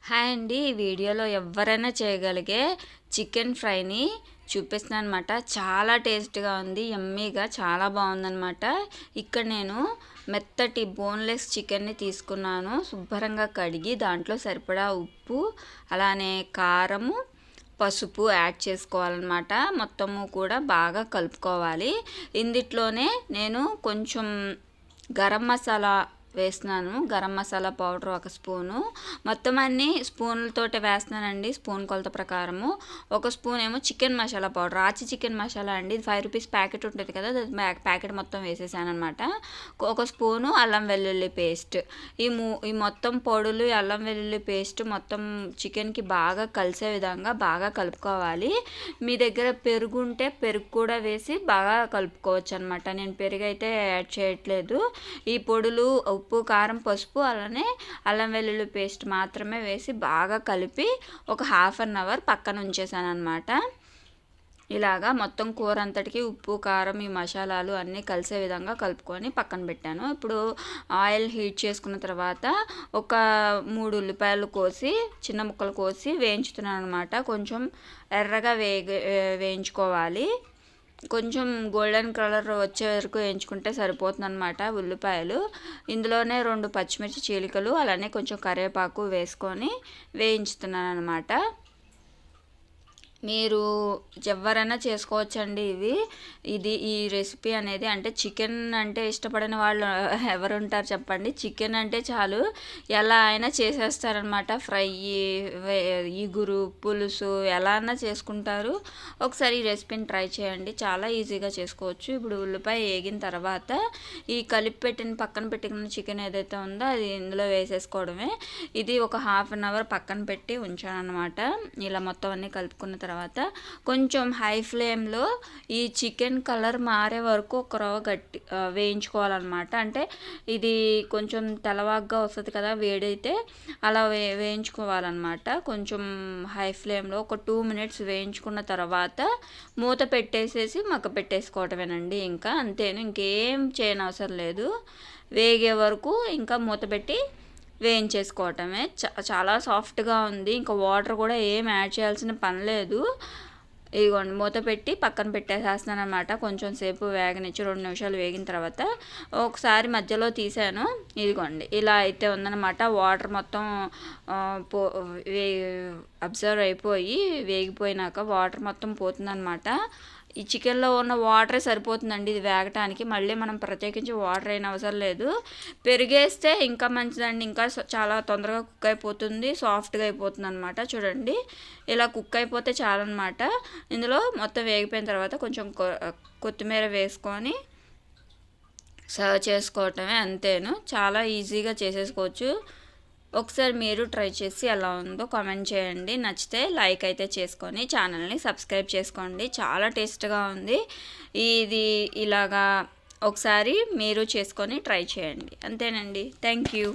Hi అండి. ఈ వీడియోలో ఎవరైనా చేయగలిగే చికెన్ ఫ్రైని చూపిస్తున్నాను అనమాట. చాలా టేస్ట్గా ఉంది, యమ్మీగా చాలా బాగుందనమాట. ఇక్కడ నేను మెత్తటి బోన్లెస్ చికెన్ని తీసుకున్నాను. శుభ్రంగా కడిగి దాంట్లో సరిపడా ఉప్పు, అలానే కారము, పసుపు యాడ్ చేసుకోవాలన్నమాట. మొత్తము కూడా బాగా కలుపుకోవాలి. ఇందుట్లోనే నేను కొంచెం గరం మసాలా వేస్తున్నాను. గరం మసాలా పౌడర్ 1 స్పూను, మొత్తం అన్ని స్పూన్లతోటి వేస్తున్నానండి. స్పూన్ కొలత ప్రకారము. 1 స్పూన్ ఏమో చికెన్ మసాలా పౌడర్, ఆచి చికెన్ మసాలా అండి. 5 రూపీస్ ప్యాకెట్ ఉంటుంది కదా, ప్యాకెట్ మొత్తం వేసేసాను అనమాట. 1 స్పూను అల్లం వెల్లుల్లి పేస్ట్. ఈ మొత్తం పొడులు, అల్లం వెల్లుల్లి పేస్ట్ మొత్తం చికెన్కి బాగా కలిసే విధంగా బాగా కలుపుకోవాలి. మీ దగ్గర పెరుగు ఉంటే పెరుగు కూడా వేసి బాగా కలుపుకోవచ్చు అనమాట. నేను పెరుగు అయితే యాడ్ చేయట్లేదు. ఈ పొడులు, ఉప్పు, కారం, పసుపు, అలానే అల్లం వెల్లుల్లి పేస్ట్ మాత్రమే వేసి బాగా కలిపి ఒక 1/2 అవర్ పక్కన ఉంచేసాను అనమాట. ఇలాగా మొత్తం కూర అంతటికి ఉప్పు, కారం, ఈ మసాలాలు అన్నీ కలిసే విధంగా కలుపుకొని పక్కన పెట్టాను. ఇప్పుడు ఆయిల్ హీట్ చేసుకున్న తర్వాత ఒక 3 ఉల్లిపాయలు కోసి చిన్న ముక్కలు కోసి వేయించుతున్నాను అనమాట. కొంచెం ఎర్రగా వేయించుకోవాలి. కొంచెం గోల్డెన్ కలర్ వచ్చే వరకు వేయించుకుంటే సరిపోతుంది అనమాట ఉల్లిపాయలు. ఇందులోనే 2 పచ్చిమిర్చి చీలికలు, అలానే కొంచెం కరివేపాకు వేసుకొని వేయించుతున్నాను అనమాట. మీరు ఎవరైనా చేసుకోవచ్చండి ఈ రెసిపీ అనేది. అంటే చికెన్ అంటే ఇష్టపడని వాళ్ళు ఎవరు ఉంటారు చెప్పండి. చికెన్ అంటే చాలు ఎలా అయినా చేసేస్తారనమాట. ఫ్రై, ఇగురు, పులుసు ఎలా అయినా చేసుకుంటారు. ఒకసారి ఈ రెసిపీని ట్రై చేయండి, చాలా ఈజీగా చేసుకోవచ్చు. ఇప్పుడు ఉల్లిపాయ వేగిన తర్వాత ఈ కలిపి పక్కన పెట్టుకున్న చికెన్ ఏదైతే ఉందో అది ఇందులో వేసేసుకోవడమే. ఇది ఒక 1/2 అవర్ పక్కన పెట్టి ఉంచాను అనమాట. ఇలా మొత్తం అన్నీ కలుపుకున్న తర్వాత కొంచెం హై ఫ్లేమ్లో ఈ చికెన్ కలర్ మారే వరకు ఒక రవ్వ వేయించుకోవాలన్నమాట. అంటే ఇది కొంచెం తెల్లవాగ్గా వస్తుంది కదా వేడైతే, అలా వేయించుకోవాలన్నమాట. కొంచెం హై ఫ్లేమ్లో ఒక 2 మినిట్స్ వేయించుకున్న తర్వాత మూత పెట్టేసేసి మగ్గ పెట్టేసుకోవటమేనండి. ఇంకా అంతేను, ఇంకేం చేయనవసరం లేదు. వేగే వరకు ఇంకా మూత పెట్టి వేయించేసుకోవటమే. చాలా సాఫ్ట్గా ఉంది. ఇంకా వాటర్ కూడా ఏం యాడ్ చేయాల్సిన పని లేదు. ఇదిగోండి, మూత పెట్టి పక్కన పెట్టేసేస్తున్నాను అనమాట. కొంచెం సేపు వేగనిచ్చి 2 నిమిషాలు వేగిన తర్వాత ఒకసారి మధ్యలో తీసాను. ఇదిగోండి, ఇలా అయితే ఉందన్నమాట. వాటర్ మొత్తం అబ్జర్వ్ అయిపోయి వేగిపోయినాక వాటర్ మొత్తం పోతుందన్నమాట. ఈ చికెన్లో ఉన్న వాటరే సరిపోతుందండి ఇది వేగటానికి. మళ్ళీ మనం ప్రత్యేకించి వాటర్ అయిన అవసరం లేదు. పెరిగేస్తే ఇంకా మంచిదండి, ఇంకా చాలా తొందరగా కుక్ అయిపోతుంది, సాఫ్ట్గా అయిపోతుంది అనమాట. చూడండి, ఇలా కుక్ అయిపోతే చాలన్నమాట. ఇందులో మొత్తం వేగిపోయిన తర్వాత కొంచెం కొత్తిమీర వేసుకొని సర్వ్ చేసుకోవటమే, అంతేను. చాలా ఈజీగా చేసేసుకోవచ్చు. ఒకసారి మీరు ట్రై చేసి ఎలా ఉందో కామెంట్ చేయండి. నచ్చితే లైక్ అయితే చేసుకొని ఛానల్ని సబ్స్క్రైబ్ చేసుకోండి. చాలా టేస్ట్గా ఉంది ఇది. ఇలాగా ఒకసారి మీరు చేసుకొని ట్రై చేయండి, అంతేనండి. Thank you.